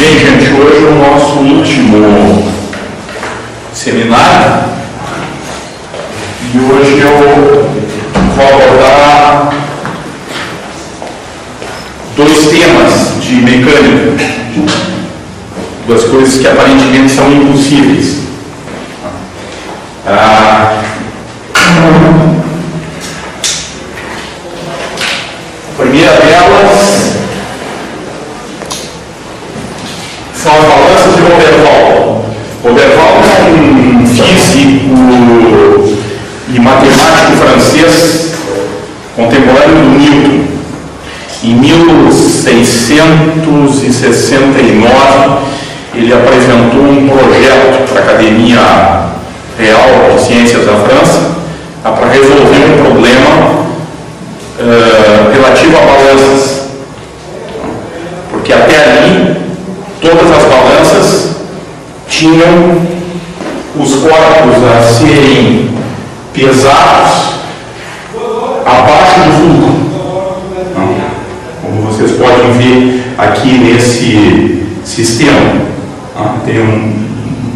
Bem, gente, hoje é o nosso último seminário e hoje eu vou abordar dois temas de mecânica, duas coisas que aparentemente são impossíveis. A primeira delas são as balanças de Roberval. Roberval é um físico e matemático francês contemporâneo do Newton. Em 1669, ele apresentou um projeto para a Academia Real de Ciências da França para resolver um problema relativo a balanças. Porque até ali, todas as balanças tinham os corpos a serem pesados abaixo do fluxo. Como vocês podem ver aqui nesse sistema, tem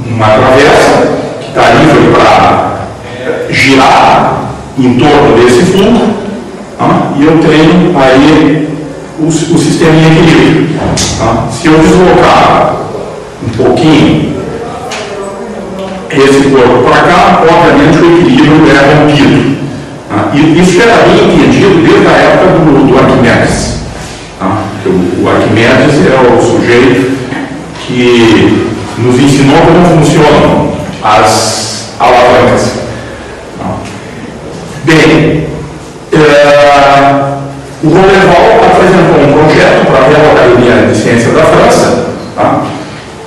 uma travessa que está livre para girar em torno desse fluxo, e eu tenho aí o sistema em equilíbrio. Se eu deslocar um pouquinho esse corpo para cá, obviamente o equilíbrio é rompido. Isso era bem entendido desde a época do Arquimedes. O Arquimedes é o sujeito que nos ensinou como funcionam as alavancas. Bem, o Roberval apresentou um projeto para a Real Academia de Ciências da França.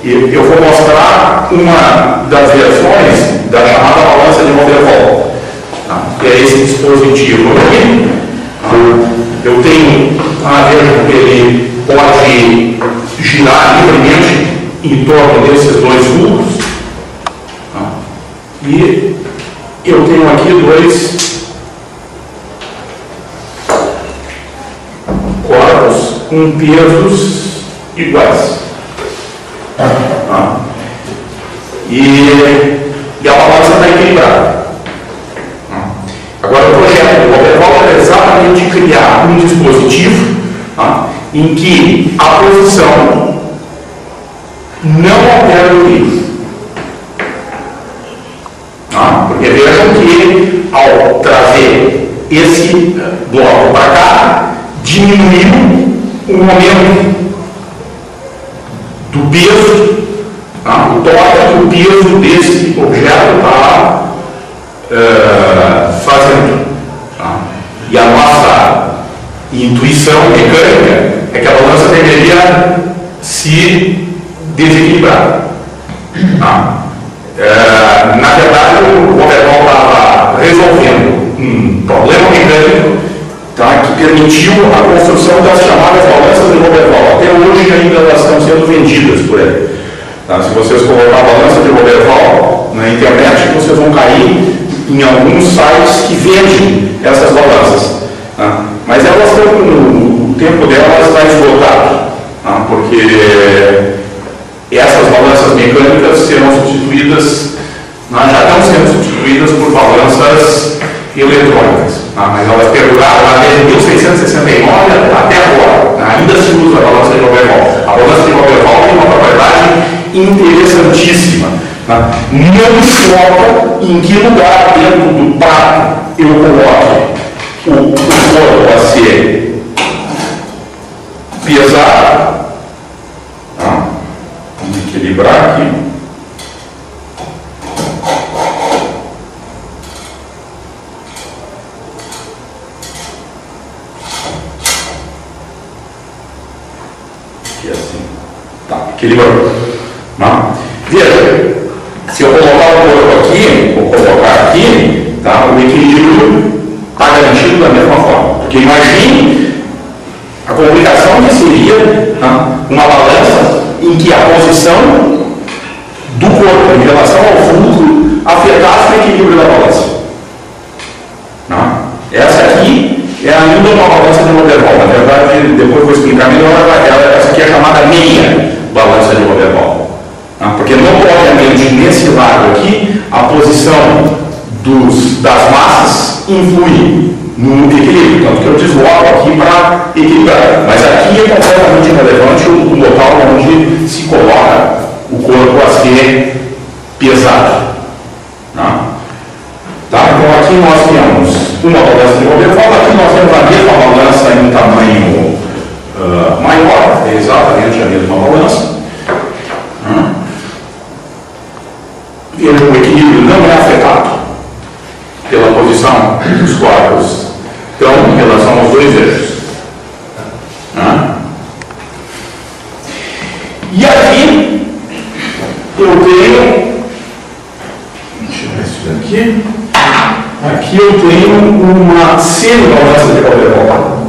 Eu vou mostrar uma das versões da chamada balança de Roberval, que é esse dispositivo aqui. Eu tenho, vejam que ele pode girar livremente em torno desses dois fluxos. E eu tenho aqui dois corpos com pesos iguais. E a balança está equilibrada. Agora, o projeto do Roberval é exatamente criar um dispositivo em que a posição não altera o equilíbrio. Porque vejam que ao trazer esse bloco para cá, diminuiu o momento do peso, o torque do peso desse objeto está fazendo. E a nossa intuição mecânica é que a balança deveria se desequilibrar. Na verdade, o Roberval estava resolvendo um problema mecânico que permitiu a construção das chamadas balanças de Roberval. Até hoje ainda elas estão sendo vendidas por aí. Se vocês colocar a balança de Roberval na internet, vocês vão cair em alguns sites que vendem essas balanças. Mas elas estão, o tempo delas está esgotado, porque essas balanças mecânicas serão substituídas, já estão sendo substituídas por balanças eletrônicas, mas elas perduraram lá desde 1669 até agora. Ainda se usa a balança de Roberval. A balança de Roberval tem uma propriedade interessantíssima. Não importa em que lugar dentro do prato eu coloque o corpo a ser pesado. Vamos equilibrar aqui. Aqui assim. Equilibrou. Veja, se eu colocar o corpo aqui, vou colocar aqui, o equilíbrio está garantido da mesma forma. Porque imagine a complicação que seria uma balança em que a posição do corpo em relação ao fluxo afetasse o equilíbrio da balança. Essa aqui é ainda uma balança de Roberval. Na verdade, depois eu vou explicar melhor, essa aqui é chamada meia balança de das massas influi no equilíbrio, tanto que eu desloco aqui para equilibrar. Mas aqui é completamente irrelevante o local onde se coloca o corpo a ser pesado. Tá? Então aqui nós temos uma balança de Roberval, aqui nós temos a mesma balança em um tamanho maior, é exatamente a mesma balança. E o equilíbrio não é afetado pela posição dos corpos, então, em relação aos dois eixos. E aqui eu tenho, deixa eu ver isso aqui. Aqui eu tenho uma semi-balança de Roberval.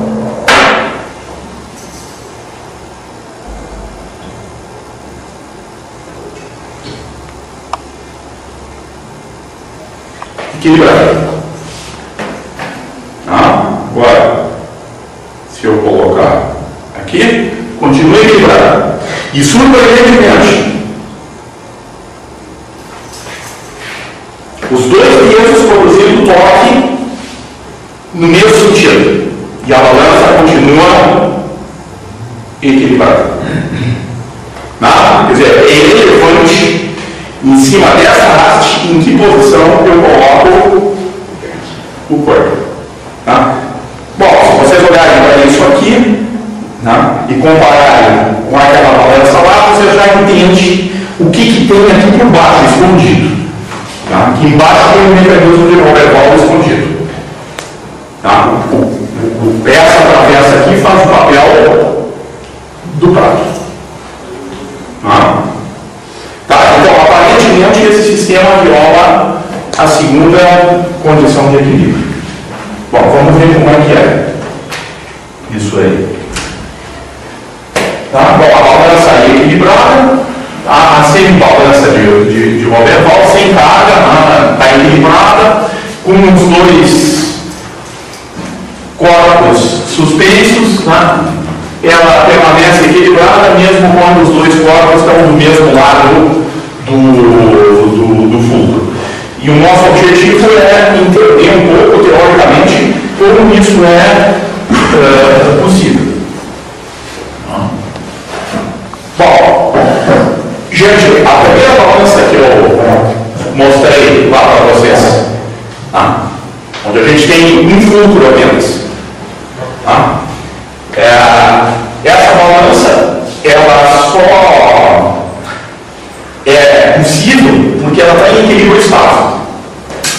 Equilibrado. Agora, se eu colocar aqui, continua equilibrado. E surpreendentemente, os dois pesos produzindo torque no mesmo sentido. E a balança continua equilibrada. Quer dizer, é irrelevante em cima dessa haste em que posição eu coloco o corpo. Bom, se vocês olharem para isso aqui e compararem com aquela balança lá, você já entende o que tem aqui por baixo escondido. Aqui embaixo tem um mecanismo de Roberval escondido. Essa travessa aqui faz o papel do prato. Então, aparentemente, esse sistema viola a segunda condição de equilíbrio. Bom, vamos ver como é que é isso aí. Bom, a balança aí equilibrada, a semi-balança de Roberval sem carga, está equilibrada, com os dois corpos suspensos, ela permanece equilibrada mesmo quando os dois corpos estão do mesmo lado do fulcro. E o nosso objetivo é entender um pouco, teoricamente, como isso é possível. Bom, gente, a primeira balança que eu mostrei lá para vocês, onde a gente tem um fulcro apenas, essa balança, ela só é possível porque ela está em equilíbrio estável.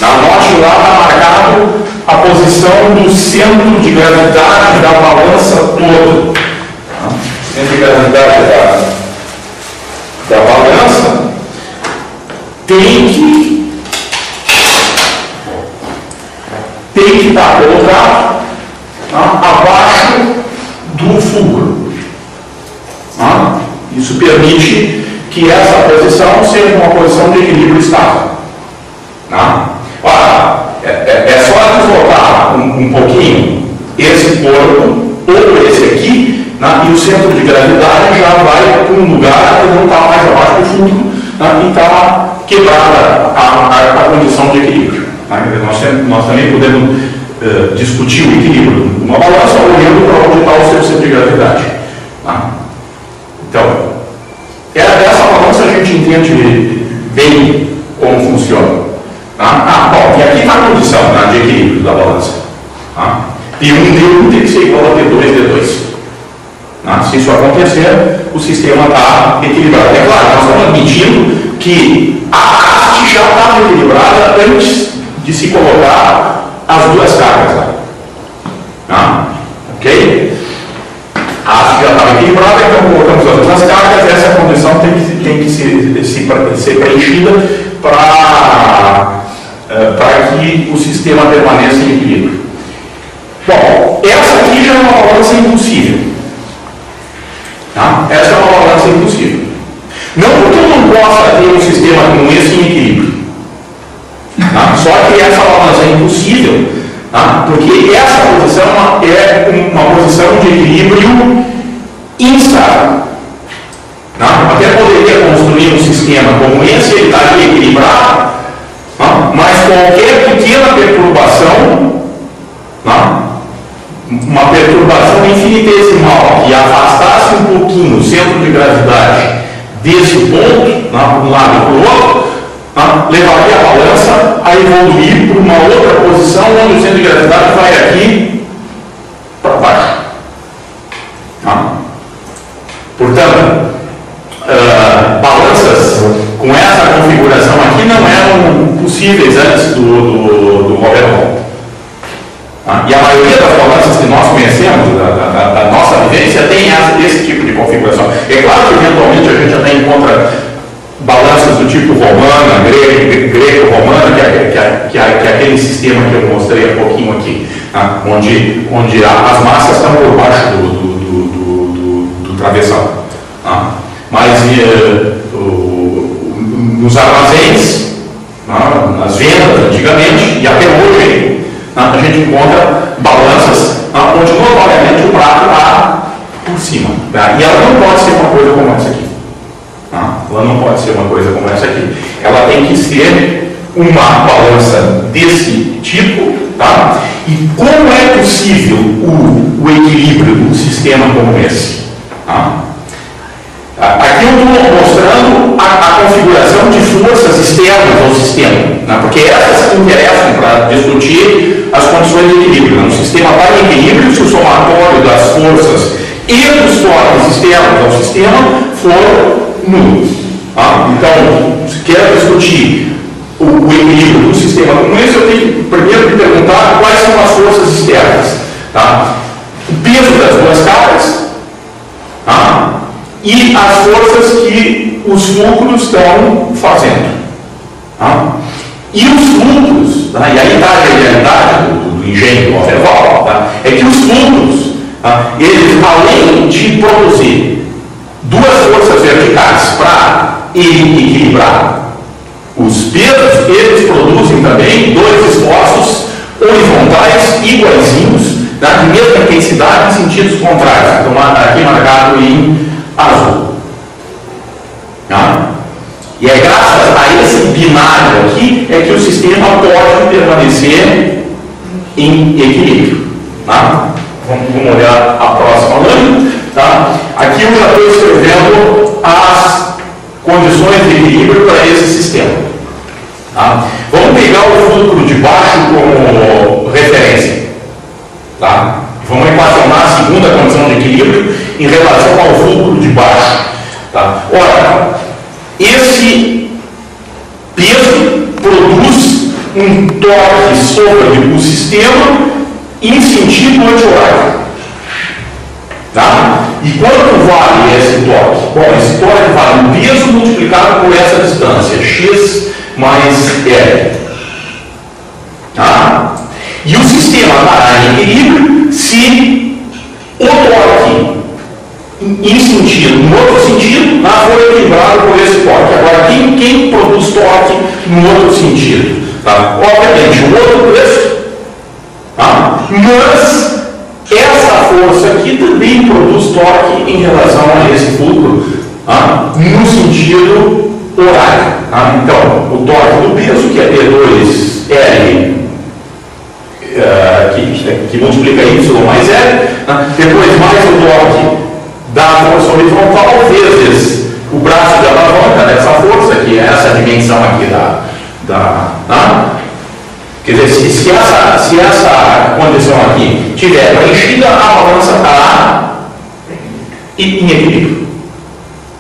Note lá está marcado a posição do centro de gravidade da balança toda. O centro de gravidade da balança tem que estar colocado abaixo do fulcro. Isso permite que essa posição seja uma posição de equilíbrio estável. É só deslocar um pouquinho esse corpo ou esse aqui, e o centro de gravidade já vai para um lugar que não está mais abaixo do fulcro, e está quebrada a condição de equilíbrio. Nós também podemos discutir o equilíbrio numa balança olhando para onde está o seu centro de gravidade. Então, dessa balança a gente entende bem como funciona. Bom, e aqui está a condição de equilíbrio da balança. P1, D1 tem que ser igual a P2, D2. Se isso acontecer, o sistema está equilibrado. É claro, nós estamos admitindo que a haste já estava equilibrada antes de se colocar as duas cargas. Ok? A haste já estava equilibrada, então colocamos as duas cargas. Essa condição tem que ser preenchida para que o sistema permaneça em equilíbrio. Bom, essa aqui já é uma balança impossível. Essa é uma balança impossível. Não porque eu não possa ter um sistema como esse em equilíbrio. Só que essa balança é impossível, porque essa posição é uma posição de equilíbrio instável. Até poderia construir um sistema como esse, ele estaria equilibrado, mas qualquer perturbação infinitesimal que afastasse um pouquinho o centro de gravidade desse ponto, para um lado e para o outro, levaria a balança a evoluir para uma outra posição onde o centro de gravidade vai aqui para baixo. Portanto, balanças com essa configuração aqui não eram possíveis antes do Robert Hall. E a maioria das balanças que nós conhecemos da nossa vivência tem esse tipo de configuração. É claro que eventualmente a gente até encontra balanças do tipo romana, greco-romana, que é aquele sistema que eu mostrei há pouquinho aqui, onde as massas estão por baixo do travessão. Mas nos armazéns, nas vendas antigamente, e até hoje, a gente encontra balanças onde notoriamente o prato está por cima. E ela não pode ser uma coisa como essa aqui. Ela não pode ser uma coisa como essa aqui. Ela tem que ser uma balança desse tipo. E como é possível o equilíbrio de um sistema como esse? Aqui eu estou mostrando a configuração de forças externas ao sistema, porque essas interessam para discutir as condições de equilíbrio. Um sistema está em equilíbrio se o somatório das forças e dos torques externos ao sistema for nulo. Então, se quer discutir o equilíbrio do sistema como esse, eu tenho que primeiro me perguntar quais são as forças externas. O peso das duas cargas, e as forças que os fulcros estão fazendo. E os fulcros, e aí está a genialidade do engenho do Overval, é que os fulcros, eles, além de produzir duas forças verticais para equilibrar os pesos, eles produzem também dois esforços horizontais iguaizinhos, de mesma intensidade em sentidos contrários. Então, aqui marcado em azul. E é graças a esse binário aqui é que o sistema pode permanecer em equilíbrio. Vamos olhar a próxima lâmina. Aqui eu já estou escrevendo as condições de equilíbrio para esse sistema. Vamos pegar o fulcro de baixo como referência. Vamos equacionar a segunda condição de equilíbrio em relação ao fulcro de baixo. Ora, esse peso produz um torque sobre o sistema em sentido anti-horário. E quanto vale esse torque? Bom, esse torque vale o peso multiplicado por essa distância, x mais L. E o sistema estará em equilíbrio se o torque no outro sentido, for equilibrado por esse torque. Agora, quem produz torque no outro sentido? Obviamente, o outro preço, mas essa força aqui também produz torque em relação a esse fulcro, no sentido horário. Então, o torque do peso, que é P2L, que multiplica Y mais L, depois mais o torque da força horizontal vezes o braço de alavanca dessa força, que é essa dimensão aqui quer dizer, se essa condição aqui tiver preenchida, a balança estará em equilíbrio.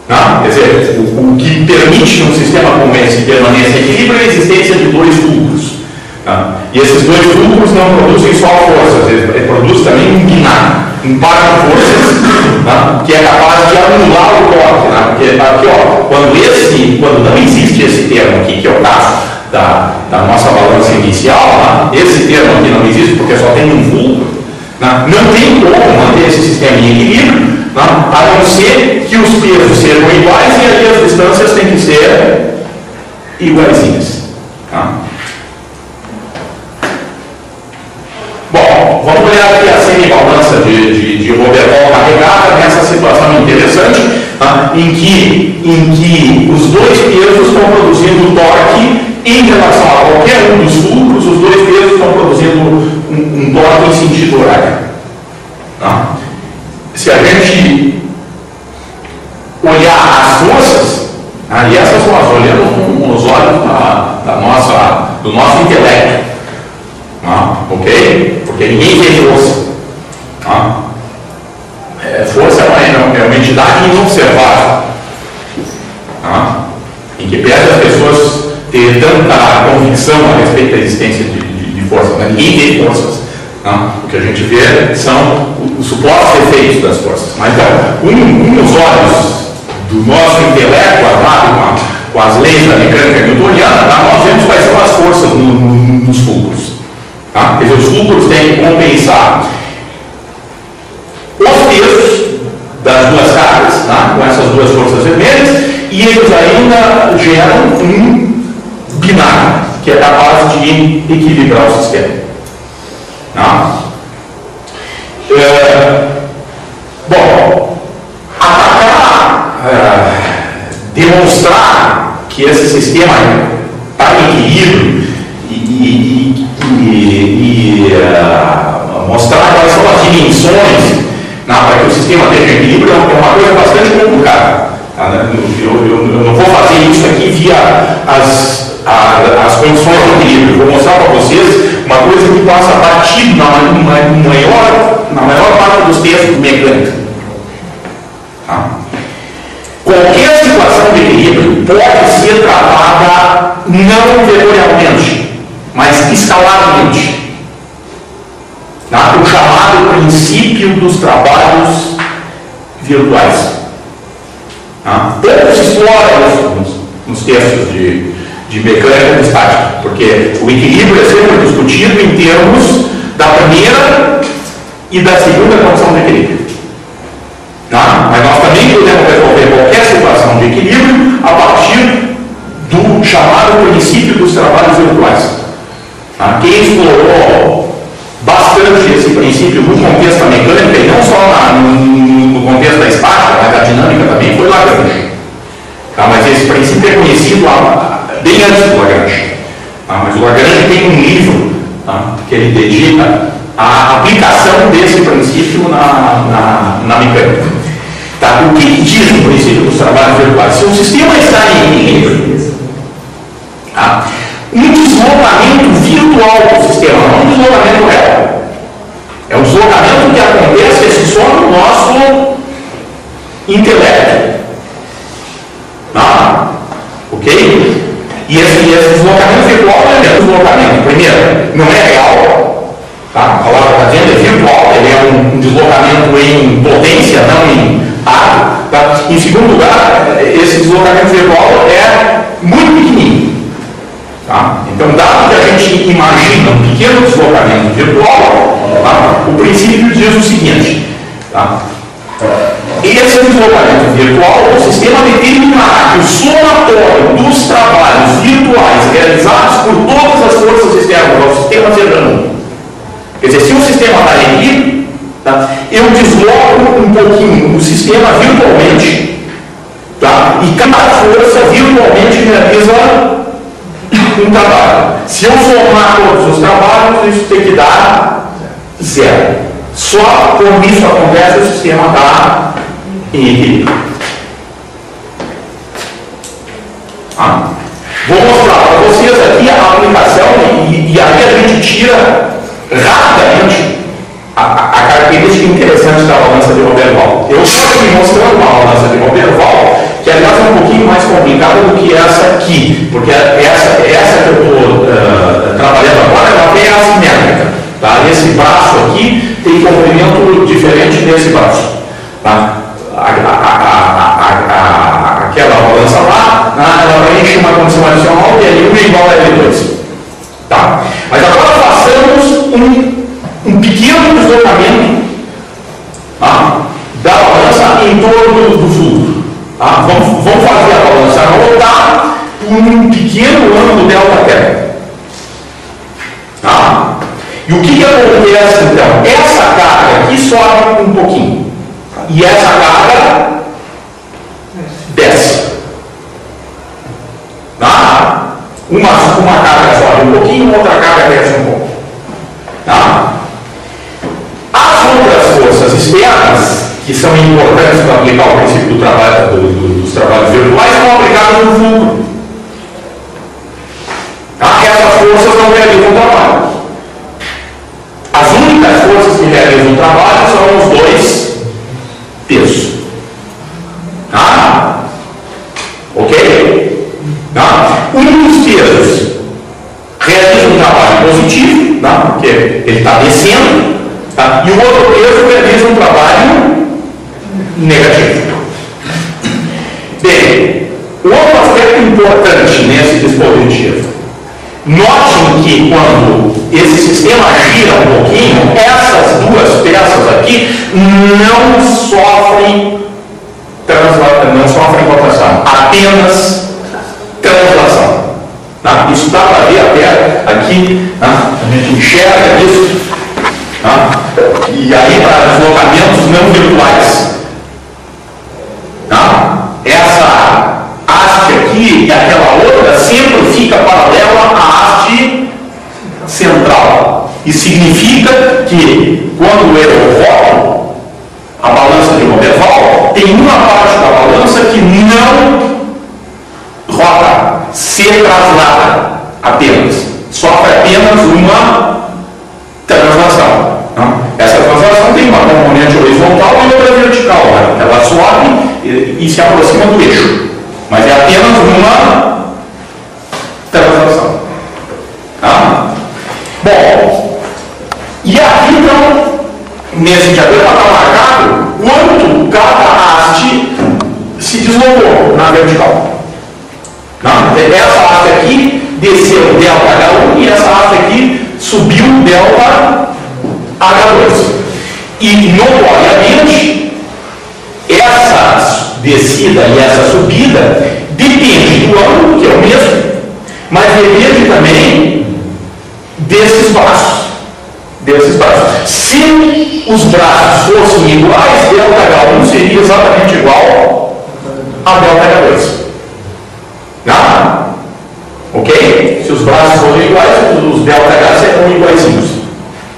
Quer dizer, o que permite um sistema como esse permanecer em equilíbrio é a existência de dois fulcros. E esses dois fulcros não produzem só forças, eles produzem também um binário, um par de forças, que é capaz de anular o torque. Porque aqui, quando não existe esse termo aqui, que é o caso da nossa balança inicial, esse termo aqui não existe porque só tem um fulcro, não tem como manter esse sistema em equilíbrio, a não ser que os pesos sejam iguais e aí as distâncias têm que ser iguaizinhas. Bom, vamos olhar aqui a semi-balança de Robert Hall carregada nessa situação interessante, em que os dois pesos estão produzindo torque em relação a qualquer um dos fulcros, os dois pesos estão produzindo ok? Porque ninguém vê força. Tá? Força é uma entidade inobservável, tá? Em que pese as pessoas ter tanta convicção a respeito da existência de força, mas ninguém vê forças. Tá? O que a gente vê são os supostos efeitos das forças. Mas nos olhos do nosso intelecto armado com as leis da mecânica newtoniana, tá? Nós vemos quais são as forças nos fulcros. Tá? Quer dizer, os fulcros têm que compensar os pesos das duas cargas, tá? Com essas duas forças vermelhas, e eles ainda geram um binário, que é capaz de equilibrar o sistema. Tá? Bom, demonstrar que esse sistema está em equilíbrio e mostrar quais são as dimensões para que o sistema esteja em equilíbrio é uma coisa bastante complicada. Tá, né? Eu não vou fazer isso aqui via as condições de equilíbrio. Eu vou mostrar para vocês uma coisa que passa batido na maior parte dos textos de mecânica. Tá? Qualquer situação de equilíbrio pode ser tratada não vetorialmente, mas escalarmente. Tá? O chamado princípio dos trabalhos virtuais. Tá? Pouco se explora nos textos de mecânica estática, porque o equilíbrio é sempre discutido em termos da primeira e da segunda condição de equilíbrio. Tá? Mas nós também podemos resolver qualquer situação de equilíbrio a partir do chamado princípio dos trabalhos virtuais. Tá? Quem explorou bastante esse princípio no contexto da mecânica, e não só no contexto da estática, mas da dinâmica também, foi Lagrange. Tá? Mas esse princípio é conhecido bem antes do Lagrange. Tá? Mas o Lagrange tem um livro, tá, que ele dedica à aplicação desse princípio na mecânica. Tá? O que diz o princípio dos trabalhos virtuais? Se o sistema está em equilíbrio, tá? Um deslocamento virtual do sistema, não um deslocamento real. É um deslocamento que acontece só no nosso intelecto. Tá? Ok? E esse deslocamento virtual é um deslocamento, primeiro, não é real. Tá? A palavra está dizendo é virtual, ele é um deslocamento em potência, não em área. Tá? Em segundo lugar, esse deslocamento virtual é muito pequenininho. Tá? Então, dado que a gente imagina um pequeno deslocamento virtual, tá? O princípio diz o seguinte: tá? Esse deslocamento virtual, o sistema determinará que o somatório dos trabalhos virtuais realizados por todas as forças externas ao sistema serão. Quer dizer, se o sistema está em equilíbrio, tá? Eu desloco um pouquinho o sistema virtualmente, tá? E cada força virtualmente realiza um trabalho. Se eu somar todos os trabalhos, isso tem que dar zero. Só quando isso acontece, o sistema está em equilíbrio. Vou mostrar para vocês aqui a aplicação e aí a gente tira rapidamente a característica interessante da balança de Roberval. Eu estou aqui mostrando uma balança de Roberval que, aliás, é um pouquinho mais complicada do que essa aqui, porque essa que eu estou trabalhando agora, ela é assimétrica. Tá? Esse braço aqui tem comprimento diferente desse braço. Tá? Aquela balança lá, ela preenche uma condição adicional e aí 1 é igual a L2. Tá? Mas agora façamos um pequeno deslocamento, tá, da balança em torno do fluxo. Tá? Vamos fazer a balança rotar por um pequeno ângulo delta-t. Tá? E o que acontece então? Essa carga aqui sobe um pouquinho. E essa carga desce. Tá? Uma carga sobe um pouquinho, outra carga desce um pouco. Tá? As outras forças externas, que são importantes para aplicar o princípio dos trabalhos virtuais, são aplicadas no fulcro. Tá? Essas forças não realizam trabalho. peso. Tá? Ok? Tá? Um dos pesos realiza um trabalho positivo, tá? Porque ele está descendo, tá? E o outro peso realiza um trabalho negativo. Bem, outro aspecto importante nesse dispositivo. Notem que quando esse sistema gira um pouquinho, essas duas peças aqui não sofrem rotação, apenas translação. Tá? Isso dá para ver até aqui, tá? A gente enxerga isso, tá? E aí para deslocamentos não virtuais. Tá? Essa haste aqui e aquela outra sempre fica paralela à haste central. Isso significa que quando eu rodo a balança de Roberval, tem uma parte da balança que não roda, se traslada apenas. Sofre apenas uma translação. Não? Essa translação tem uma componente horizontal e outra vertical. Né? Ela sobe e se aproxima do eixo. Mas é apenas uma translação. Tá? Bom, e aqui então, nesse diagrama está marcado quanto cada haste se deslocou na vertical. Não? Essa haste aqui desceu ΔH1 e essa haste aqui subiu ΔH2. E notoriamente, essa descida e essa subida depende do ângulo, que é o mesmo, mas depende também desses braços. Se os braços fossem iguais, ΔH1 seria exatamente igual a ΔH2. Tá? Ok? Se os braços forem iguais, os ΔH serão iguaizinhos.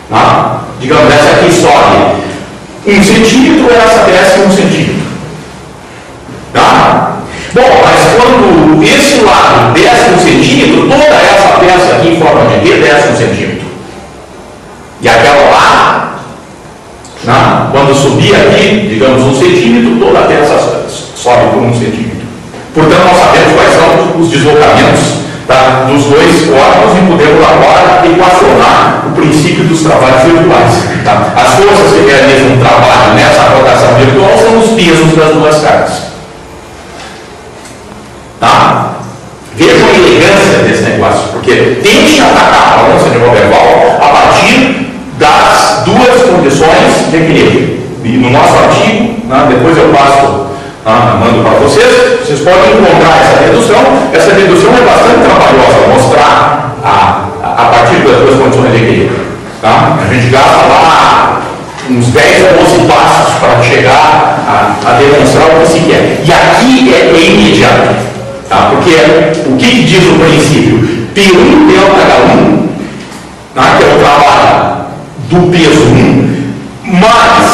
Tá? Digamos, essa aqui sobe 1 centímetro, essa desce 1 centímetro. Tá? Bom, mas quando esse lado desce 1 centímetro, toda essa peça aqui em forma de D desce 1 centímetro. E aquela lá, tá? Quando subir aqui, digamos 1 centímetro, toda a peça sobe por 1 centímetro. Portanto, nós sabemos quais são os deslocamentos, tá, dos dois órgãos e podemos agora equacionar o princípio dos trabalhos virtuais. Tá? As forças que realizam um trabalho nessa rotação virtual são os pesos das duas cargas. Tá? Vejam a elegância desse negócio, porque tente atacar a balança de Roberval a partir das duas condições de equilíbrio. E no nosso artigo, né, depois eu passo, mando para vocês podem encontrar essa redução. Essa redução é bastante trabalhosa, mostrar a partir das duas condições de equilíbrio. Tá? A gente gasta lá uns 10 ou 12 passos para chegar a demonstrar o que se quer. E aqui é imediato. Tá? Porque o que diz o princípio? P1 ΔH1, tá? Que é o trabalho do peso 1, mais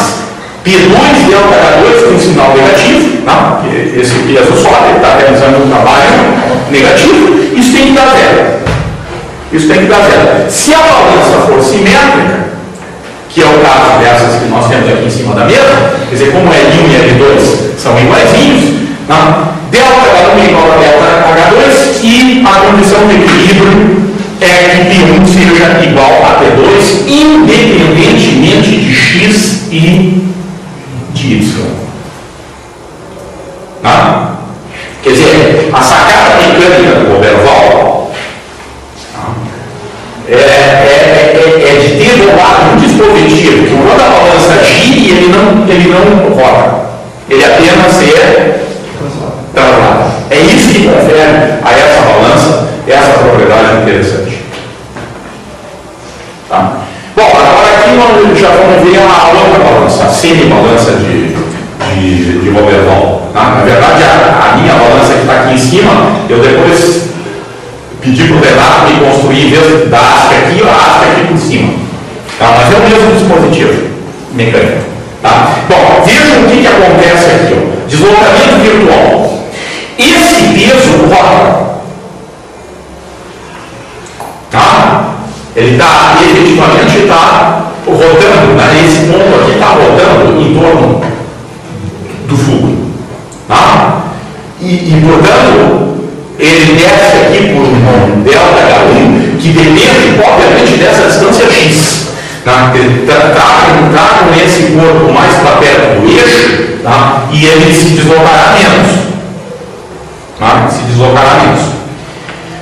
P2 ΔH2 com sinal negativo, tá? Porque esse peso sobe, ele está realizando um trabalho negativo, isso tem que dar zero. Isso tem que dar zero. Se a balança for simétrica, que é o caso dessas que nós temos aqui em cima da mesa, quer dizer, como L1 e L2 são iguaizinhos, tá? ΔH1 é igual a ΔH2 e a condição de equilíbrio é que P1 seja igual a P2, independentemente de X e de Y. Tá? Quer dizer, a sacada mecânica do Roberval é de ter do lado um dispositivo que quando a balança gira, ele não roda. Ele apenas é traslado. É isso que confere a essa balança essa propriedade interessante. Tá? Bom, agora aqui nós já vamos ver a outra balança, a semi-balança de Roberval. Tá? Na verdade, a minha balança que está aqui em cima, eu depois pedi para o Renato me construir, em vez da haste aqui, a haste aqui por cima. Tá? Mas é o mesmo dispositivo mecânico. Tá? Bom, vejam o que acontece aqui. Ó. Deslocamento virtual. Esse peso roda. Tá? Ele está efetivamente rodando, né? Esse ponto aqui está rodando em torno do fulcro. Tá? E, portanto, ele desce aqui por um ΔH1 que depende, obviamente, dessa distância x. Tá? Tragam esse corpo mais para perto do eixo, tá? E ele se deslocará menos. Tá? Se deslocará menos.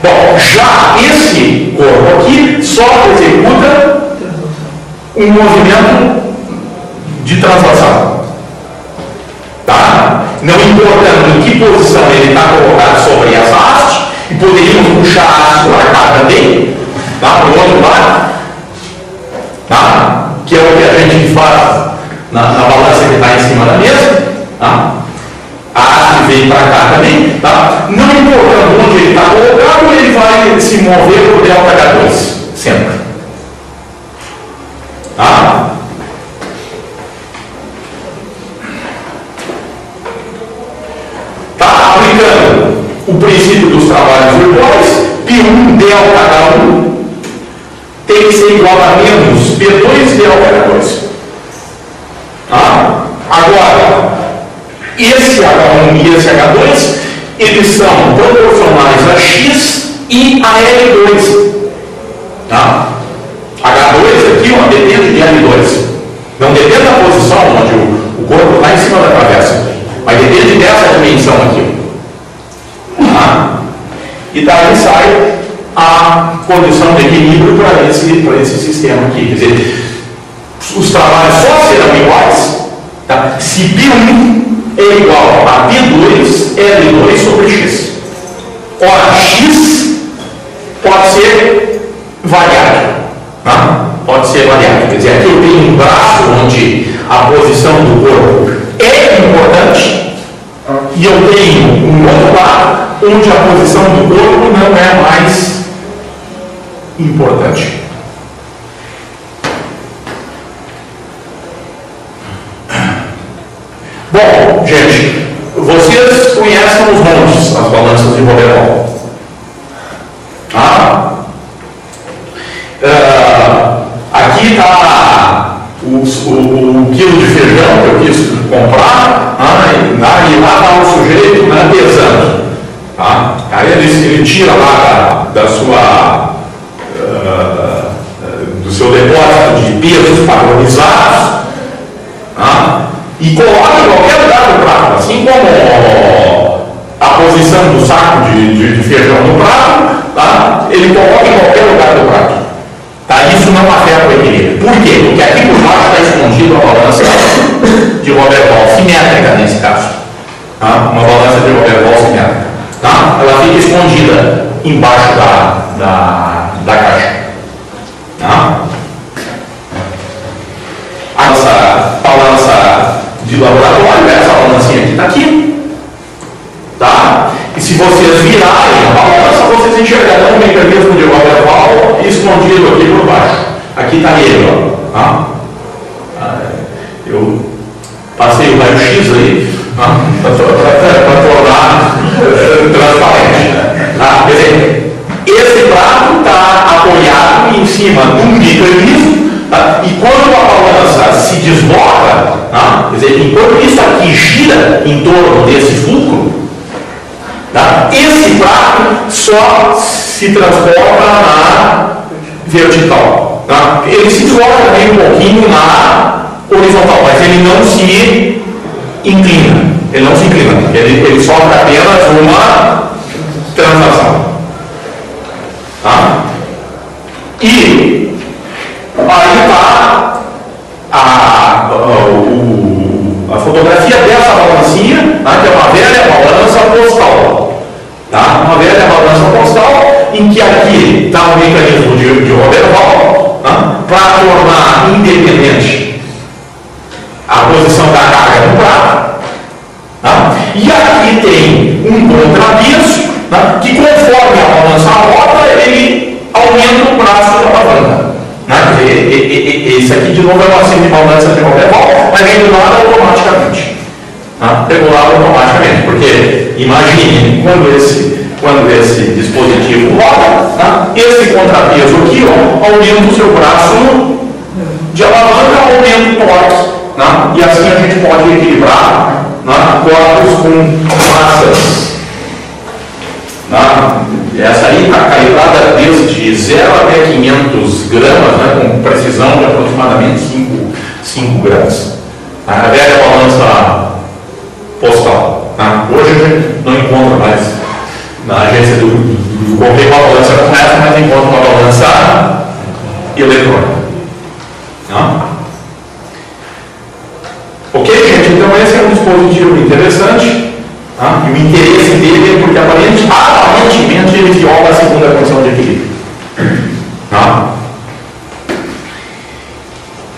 Bom, já esse corpo aqui só executa um movimento de translação. Tá? Não importando em que posição ele está colocado sobre essa haste, e poderíamos puxar a haste para cá também, tá? Para o outro lado, tá? Que é o que a gente faz na balança que está em cima da mesa. Tá? A haste vem para cá também. Tá? Não importando onde ele está colocado, ele vai se mover por ΔH2, sempre. Tá? Aplicando o princípio dos trabalhos virtuais, P1 ΔH1 tem que ser igual a menos P2 ΔH2. Tá? Agora, esse H1 e esse H2, eles são proporcionais a X e a L2. Tá? H2 aqui, ó, depende de L2. Não depende da posição onde o corpo está em cima da travessa, mas depende dessa dimensão aqui. Tá? E daí sai a condição de equilíbrio para esse sistema aqui. Quer dizer, os trabalhos só serão iguais, tá? Se P1 é igual a P2 L2 sobre X. Ora, X pode ser variável. Tá? Pode ser variável. Quer dizer, aqui eu tenho um braço onde a posição do corpo é importante, e eu tenho um outro lado onde a posição do corpo não é mais importante. Bom, gente, vocês conhecem os montes, as balanças de Roberval. Tá? Aqui está o quilo de feijão que eu quis comprar, e lá está o sujeito pesando. Tá? Aí ele tira lá do seu depósito de pesos padronizados, tá? E coloca em qualquer lugar do prato, assim como a posição do saco de feijão no prato, tá? Ele coloca em qualquer lugar do prato. Tá? Isso não afeta o equilíbrio. Por quê? Porque aqui por baixo está escondido a balança de Roberval simétrica nesse caso. Tá? Uma balança de Roberval simétrica. Tá? Ela fica escondida embaixo da caixa. Tá? A nossa balança de laboratório, essa balancinha aqui está aqui. Tá? E se vocês virarem a balança, vocês enxergarão o mecanismo de Roberval escondido aqui por baixo. Aqui está ele, ó. Tá? Eu passei o raio-x aí para tornar transparente. Tá? Quer dizer, esse prato está apoiado em cima de um mecanismo, tá? E quando a balança se desloca, tá? Quer dizer, enquanto isso aqui gira em torno desse fulcro, tá? Esse prato só se transporta na vertical. Tá? Ele se desloca também um pouquinho na horizontal, mas ele não se inclina. Ele não se inclina. Ele sofre apenas uma translação. Tá? E aí está a fotografia dessa balancinha, tá? Que é uma velha balança postal. Tá? Uma velha balança postal em que aqui está o mecanismo de Roberval, tá? Para tornar independente a posição da carga no prato. Tá? E aqui tem um contrapeso, tá? Que conforme a balança roda, ele aumenta o braço da alavanca. Tá? Esse aqui de novo é uma assim de balança de Roberval, mas regulado automaticamente. Tá? Regulado automaticamente, porque imagine quando esse dispositivo roda, tá? Esse contrapeso aqui, ó, aumenta o seu braço de alavanca, aumenta o torque. Tá? E assim a gente pode equilibrar corpos com massas. Essa aí está calibrada desde 0 até 500 gramas, com precisão de aproximadamente 5 gramas. A velha balança postal. Hoje a gente não encontra mais na agência do correio uma balança como essa, mas encontra uma balança eletrônica. Ok, gente? Então esse é um dispositivo interessante. E o interesse dele é porque aparentemente ele viola a segunda condição de equilíbrio.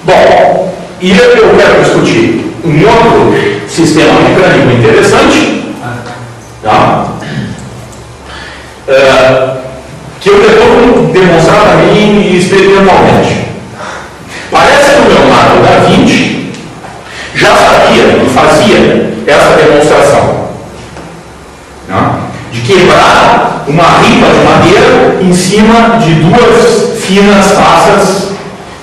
Bom, e eu quero discutir um outro sistema mecânico interessante, que eu devo demonstrar também experimentalmente. Parece que o Leonardo da Vinci já sabia e fazia essa demonstração. De quebrar uma ripa de madeira em cima de 2 finas taças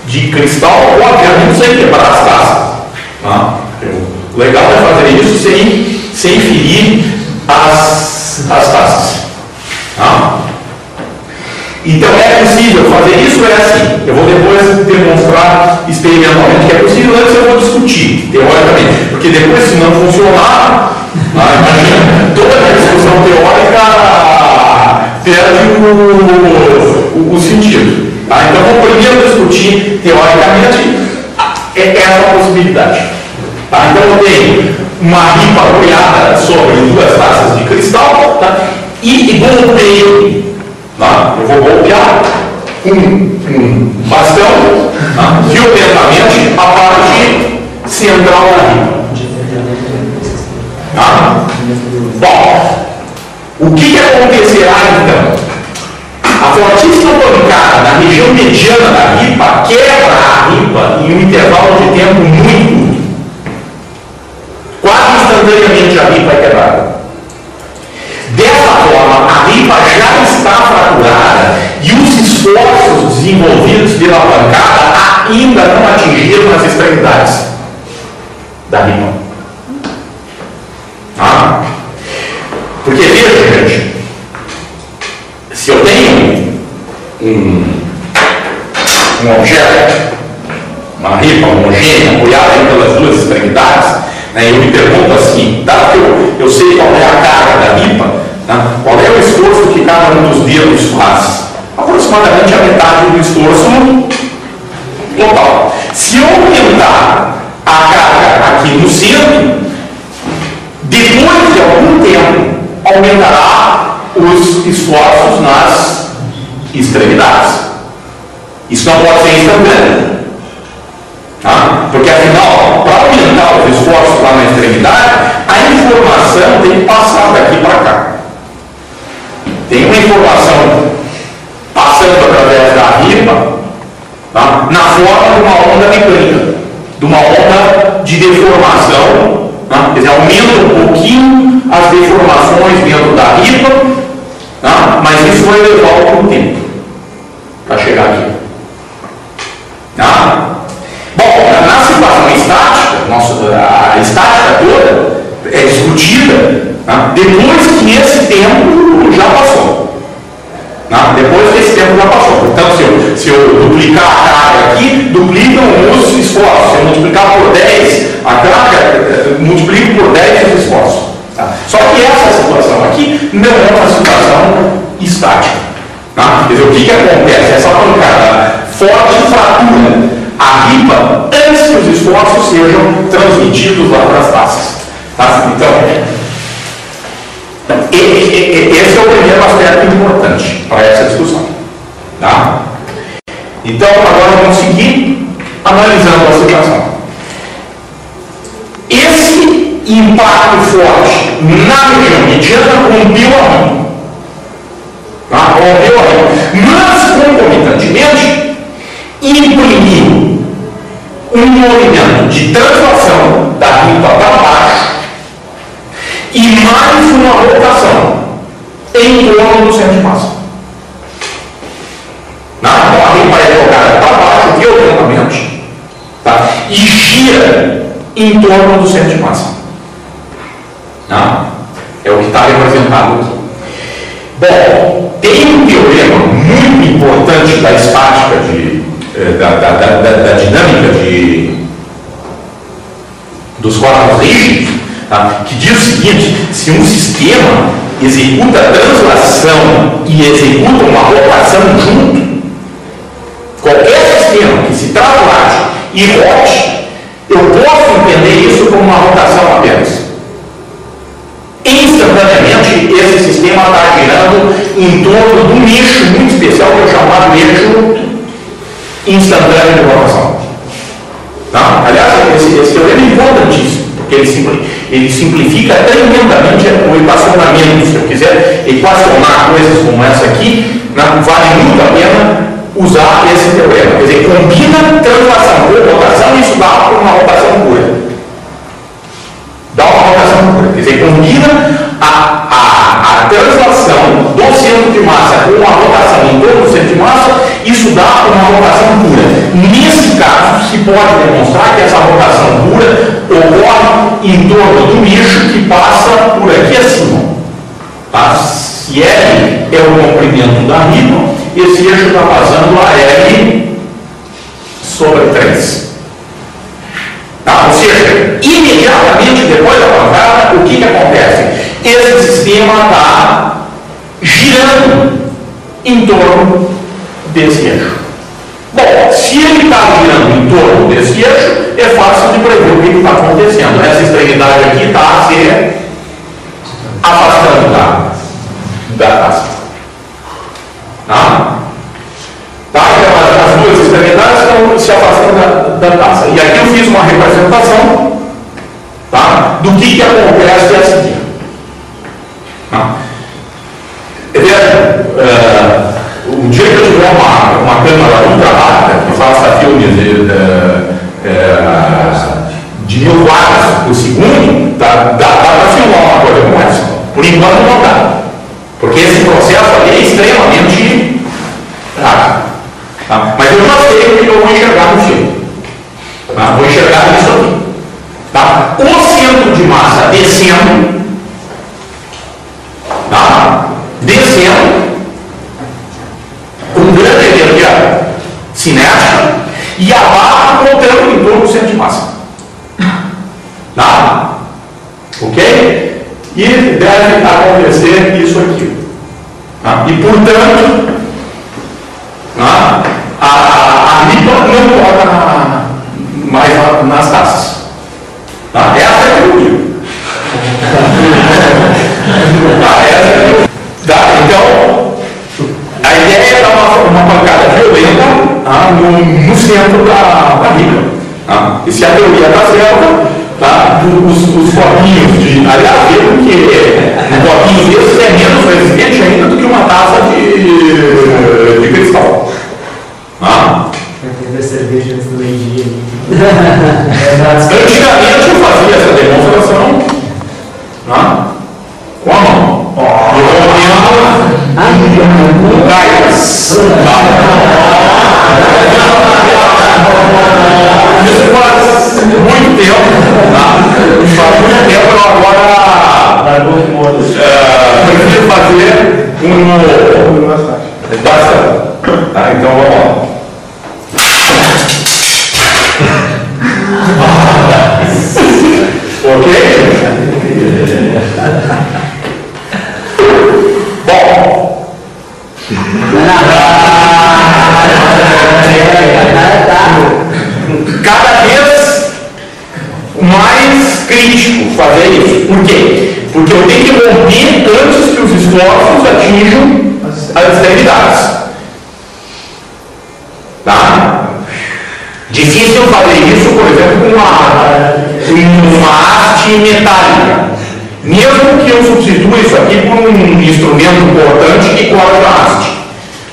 de cristal, obviamente sem quebrar as taças. O legal é fazer isso sem ferir as taças. Então é possível fazer isso, é assim. Eu vou depois demonstrar experimentalmente que é possível, antes eu vou discutir teoricamente, porque depois, se não funcionar, imagina, toda a discussão teórica perde o sentido. Então vou primeiro discutir teoricamente essa possibilidade. Então eu tenho uma ripa apoiada sobre 2 taças de cristal, e golpeio. Eu vou golpear com um bastão violentamente a parte central da ripa. Bom, o que acontecerá então? A fortíssima pancada na região mediana da ripa quebra a ripa em um intervalo de tempo muito curto. Quase instantaneamente a ripa é quebrada. Dessa forma, a ripa já está fraturada e os esforços desenvolvidos pela pancada ainda não atingiram as extremidades da ripa. Porque veja, gente, se eu tenho um objeto, uma ripa homogênea apoiada pelas 2 extremidades, eu me pergunto assim, dado que eu sei qual é a carga da ripa, qual é o esforço que cada um dos dedos faz? Aproximadamente a metade do esforço total. Se eu aumentar a carga aqui no centro, depois de algum tempo, aumentará os esforços nas extremidades. Isso não pode ser instantâneo. Porque afinal, para aumentar os esforços lá na extremidade, a informação tem que passar daqui para cá. Tem uma informação passando através da ripa, na forma de uma onda mecânica, de uma onda de deformação, quer dizer, aumenta um pouquinho as deformações dentro da ripa, mas isso vai levar algum tempo para chegar aqui. Bom, na situação estática, a estática toda é discutida depois que esse tempo já passou. Depois que esse tempo já passou. Portanto, se eu duplicar a carga aqui, duplicam os esforços. Se eu multiplicar por 10 a carga, multiplico por 10 os esforços. Só que essa situação aqui não é uma situação estática. Quer dizer, o que acontece? Essa pancada forte fratura a ripa antes que os esforços sejam transmitidos lá para as taças. Então, esse é o primeiro aspecto importante para essa discussão. Então, agora vamos seguir analisando a situação. Esse impacto forte na região mediana rompeu a ripa. Mas, concomitantemente, imprimiu um movimento de translação da ripa para baixo e mais uma rotação em torno do centro de massa. Então a ripa é jogada para baixo violentamente, e gira em torno do centro de massa. Tá? É o que está representado aqui. Bom, tem um teorema muito importante da estática, da dinâmica dos corpos rígidos, tá? Que diz o seguinte: se um sistema executa translação e executa uma rotação junto, qualquer sistema que se traslade e rote, eu posso entender isso como uma rotação apenas. Instantaneamente, esse sistema está girando em torno de um eixo muito especial, que é o chamado eixo instantâneo de rotação. Tá? Aliás, esse teorema é importantíssimo, porque ele simplifica tremendamente o equacionamento. Se eu quiser equacionar coisas como essa aqui, vale muito a pena usar esse teorema. Quer dizer, combina translação com rotação e isso dá uma rotação pura. Dá uma rotação pura. Quer dizer, combina a translação do centro de massa com a rotação em torno do centro de massa, isso dá uma rotação pura. Nesse caso, se pode demonstrar que essa rotação pura ocorre em torno do eixo que passa por aqui acima. Tá? Se L é o comprimento da riba, esse eixo está passando a L sobre 3. Tá? Ou seja, imediatamente depois da pancada, o que acontece? Esse sistema está girando em torno desse eixo. Bom, se ele está girando em torno desse eixo, é fácil de prever o que está acontecendo. Essa extremidade aqui está se afastando da taça. Tá? Então, as duas extremidades estão se afastando da taça. E aqui eu fiz uma representação, tá, do que acontece a seguir. Tá? Veja, o dia que eu tiver uma câmera ultra rápida que faça filmes de 1000 quadros por segundo, dá para filmar uma coisa como essa. Por enquanto não dá. Porque esse processo ali é extremamente rápido. Tá? Mas eu já sei o que eu vou enxergar no filme. Tá? Vou enxergar isso aqui. Tá? O centro de massa descendo, tá? Descendo, com grande energia cinética, e a barra voltando em torno do centro de massa. Tá? Ok? E deve acontecer isso aqui. Tá? E portanto, tá? A riba não toca mais nas taças. Tá? Essa é a teoria. Então, a ideia é dar uma pancada violenta, tá, no centro da riba. Tá? E se a teoria está certa, tá, os copinhos de. Aliás, vejam que um copinho desses é menos resistente ainda do que uma taça de cristal. Tá? Vai cerveja antes do meio-dia. Antigamente eu fazia essa demonstração, tá, com a mão. Isso faz muito tempo, tá? Faz muito tempo eu agora prefiro fazer bastante. Tá? Então vamos lá. Ok? Bom, cada vez mais crítico fazer isso. Por quê? Porque eu tenho que romper antes que os esforços atinjam as extremidades. Tá? Difícil fazer isso, por exemplo, com uma haste metálica. Mesmo que eu substitua isso aqui por um instrumento importante que corta a haste.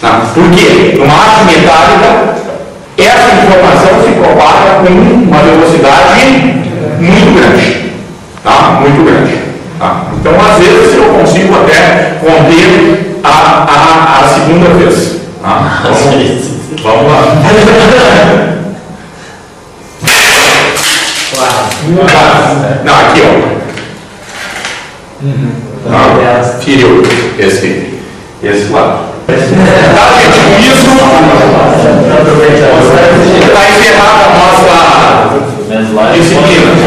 Tá? Por quê? Numa haste metálica, essa informação se propaga com uma velocidade muito grande. Tá? Muito grande. Tá? Então, às vezes, eu consigo até romper a segunda vez. Tá? Vamos lá. Não, aqui, ó. Tá? Feriu esse lado. Tá, gente, com isso está encerrada a nossa disciplina.